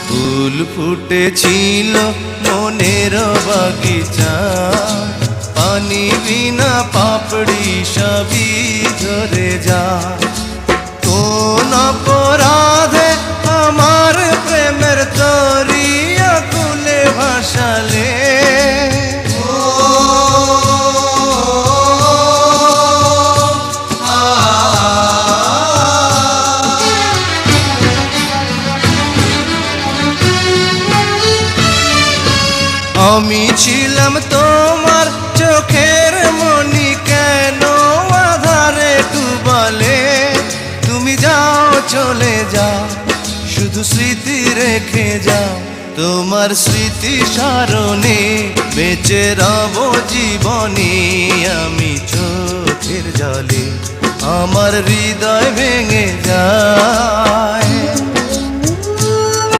ফুল ফুটেছিল মনের বাগিচা, পানি বিনা পাপড়ি সবই ঝরে যায়। কোন অপরাধে আমার প্রেমের তরি আকুলে ভাসালে, আমি ছিলাম তোমার চোখের মনি, কেন আধারে ডুবালে? তুমি যাও চলে যাও, শুধু স্মৃতি রেখে যাও। তোমার স্মৃতি স্মরণে বেঁচে রব জীবনে। আমি চোখের জলে আমার হৃদয় ভেঙে যায়।